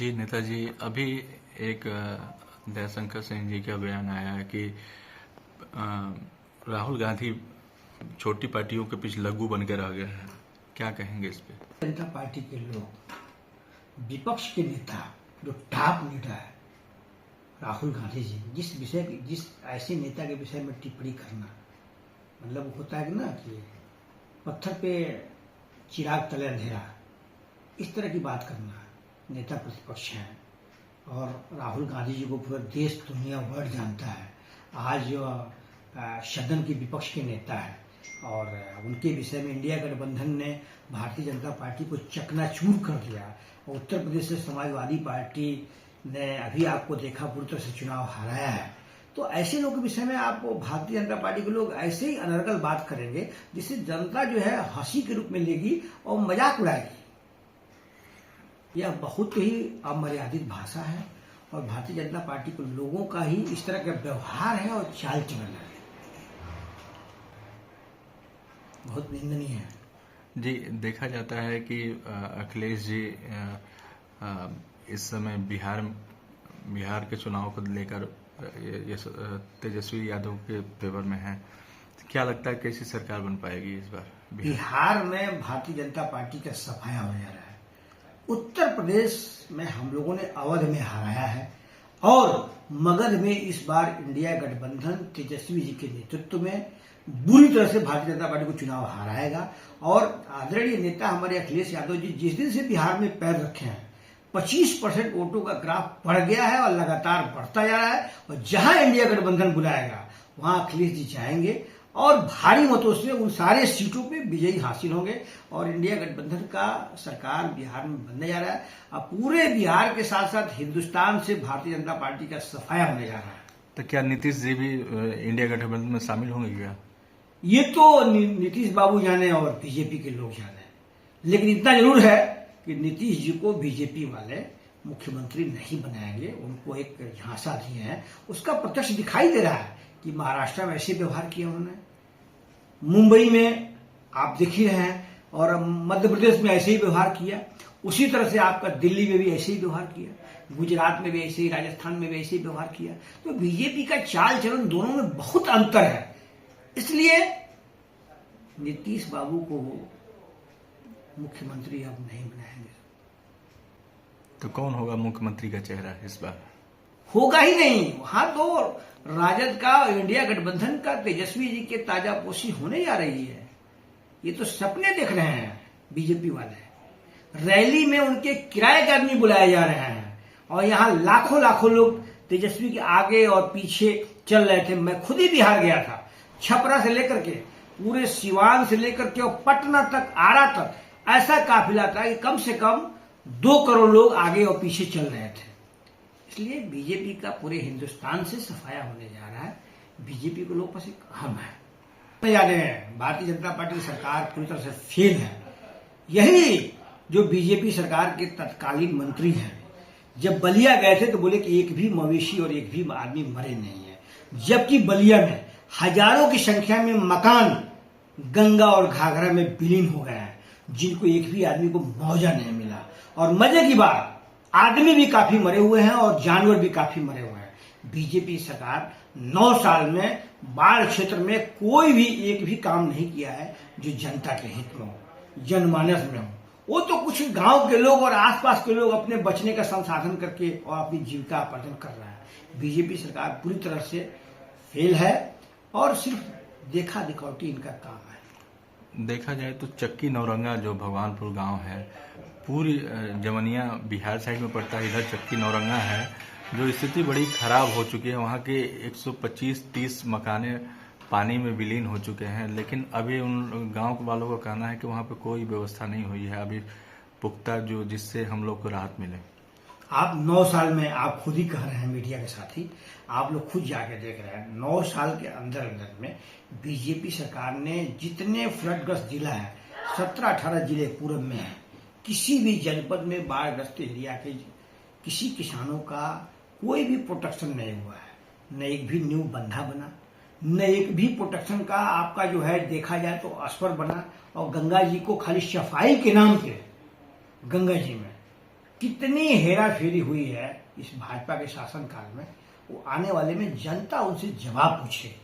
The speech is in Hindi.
जी नेताजी, अभी एक दयाशंकर सिंह जी का बयान आया है कि अ, राहुल गांधी छोटी पार्टियों के पीछे लग्गू बन के रह गए हैं। क्या कहेंगे इस पे? जनता पार्टी के लोग, विपक्ष के नेता, जो टॉप लीडर है राहुल गांधी जी, जिस ऐसे नेता के विषय में टिप्पणी करना, मतलब होता है कि ना कि पत्थर पे चिराग तले अंधेरा, इस तरह की बात करना। नेता प्रतिपक्ष हैं और राहुल गांधी जी को पूरा देश दुनिया वर्ल्ड जानता है। आज जो सदन के विपक्ष के नेता है और उनके विषय में इंडिया गठबंधन ने भारतीय जनता पार्टी को चकनाचूर कर दिया। उत्तर प्रदेश से समाजवादी पार्टी ने अभी आपको देखा पूरी तरह से चुनाव हराया है। तो ऐसे लोगों के विषय में आप भारतीय जनता पार्टी के लोग ऐसे ही अनर्गल बात करेंगे जिससे जनता जो है हंसी के रूप में लेगी और मजाक उड़ाएगी। यह बहुत ही अमर्यादित भाषा है और भारतीय जनता पार्टी के लोगों का ही इस तरह का व्यवहार है और चाल चलन है, बहुत निंदनीय है। जी, देखा जाता है कि अखिलेश जी इस समय बिहार के चुनाव को लेकर तेजस्वी यादव के फेवर में है। क्या लगता है कैसी सरकार बन पाएगी इस बार? बिहार में भारतीय जनता पार्टी का सफाया होने जा रहा है। उत्तर प्रदेश में हम लोगों ने अवध में हराया है और मगध में इस बार इंडिया गठबंधन तेजस्वी जी के नेतृत्व में बुरी तरह से भारतीय जनता पार्टी को चुनाव हराएगा। और आदरणीय नेता हमारे अखिलेश यादव जी जिस दिन से बिहार में पैर रखे हैं 25% वोटों का ग्राफ बढ़ गया है और लगातार बढ़ता जा रहा है। और जहां इंडिया गठबंधन बुलाएगा वहां अखिलेश जी जाएंगे और भारी मतों से उन सारे सीटों पे विजयी हासिल होंगे और इंडिया गठबंधन का सरकार बिहार में बनने जा रहा है। अब पूरे बिहार के साथ साथ हिंदुस्तान से भारतीय जनता पार्टी का सफाया होने जा रहा है। तो क्या नीतीश जी भी इंडिया गठबंधन में शामिल होंगे क्या? ये तो नीतीश बाबू जाने और बीजेपी के लोग जाने, लेकिन इतना जरूर है कि नीतीश जी को बीजेपी वाले मुख्यमंत्री नहीं बनाएंगे। उनको एक झांसा दिए हैं, उसका प्रत्यक्ष दिखाई दे रहा है कि महाराष्ट्र में ऐसे व्यवहार किया उन्होंने, मुंबई में आप देख ही रहे हैं, और मध्य प्रदेश में ऐसे ही व्यवहार किया। उसी तरह से आपका दिल्ली में भी ऐसे ही व्यवहार किया, गुजरात में भी ऐसे ही, राजस्थान में भी ऐसे ही व्यवहार किया। तो बीजेपी का चाल चलन दोनों में बहुत अंतर है। इसलिए नीतीश बाबू को मुख्यमंत्री अब नहीं बनाएंगे। तो कौन होगा मुख्यमंत्री का चेहरा इस बार? होगा ही नहीं। वहां तो राजद का, इंडिया गठबंधन का, तेजस्वी जी के ताजापोशी होने जा रही है। ये तो सपने देख रहे हैं बीजेपी वाले। रैली में उनके किराए के आदमी बुलाए जा रहे हैं और यहाँ लाखों लाखों लोग तेजस्वी के आगे और पीछे चल रहे थे। मैं खुद ही बिहार गया था, छपरा से लेकर के पूरे सिवान से लेकर के और पटना तक, आरा तक ऐसा काफिला था कि कम से कम 2 करोड़ लोग आगे और पीछे चल रहे थे। इसलिए बीजेपी का पूरे हिंदुस्तान से सफाया होने जा रहा है। बीजेपी को लोग बस एक अहम है जाने हैं। भारतीय जनता पार्टी की सरकार पूरी तरह से फेल है। यही जो बीजेपी सरकार के तत्कालीन मंत्री हैं, जब बलिया गए थे तो बोले कि एक भी मवेशी और एक भी आदमी मरे नहीं है, जबकि बलिया में हजारों की संख्या में मकान गंगा और घाघरा में विलीन हो गए हैं, जिनको एक भी आदमी को मुआवजा नहीं मिला। और मजे की बात, आदमी भी काफी मरे हुए हैं और जानवर भी काफी मरे हुए हैं। बीजेपी सरकार 9 साल में बाढ़ क्षेत्र में कोई भी एक भी काम नहीं किया है जो जनता के हित में हो, जनमानस में हो। वो तो कुछ गांव के लोग और आसपास के लोग अपने बचने का संसाधन करके और अपनी जीविका अर्जन कर रहा है। बीजेपी सरकार पूरी तरह से फेल है और सिर्फ देखा दिखौटी इनका काम है। देखा जाए तो चक्की नौरंगा जो भगवानपुर गांव है, पूरी जमनिया बिहार साइड में पड़ता है, इधर चक्की नौरंगा है, जो स्थिति बड़ी खराब हो चुकी है। वहाँ के 125-30 मकाने पानी में विलीन हो चुके हैं, लेकिन अभी उन गांव वालों का कहना है कि वहाँ पे कोई व्यवस्था नहीं हुई है अभी पुख्ता, जो जिससे हम लोग को राहत मिले। आप 9 साल में, आप खुद ही कह रहे हैं मीडिया के साथ ही, आप लोग खुद जाके देख रहे हैं, 9 साल के अंदर अंदर में बीजेपी सरकार ने जितने फ्लडग्रस्त जिला है, 17-18 जिले पूर्व में है, किसी भी जनपद में बाढ़ग्रस्त एरिया के किसी किसानों का कोई भी प्रोटेक्शन नहीं हुआ है। न एक भी न्यू बंधा बना, न एक भी प्रोटेक्शन का आपका जो है देखा जाए तो अस्पर बना। और गंगा जी को खाली सफाई के नाम पे गंगा जी में कितनी हेरा फेरी हुई है इस भाजपा के शासनकाल में, वो आने वाले में जनता उनसे जवाब पूछे।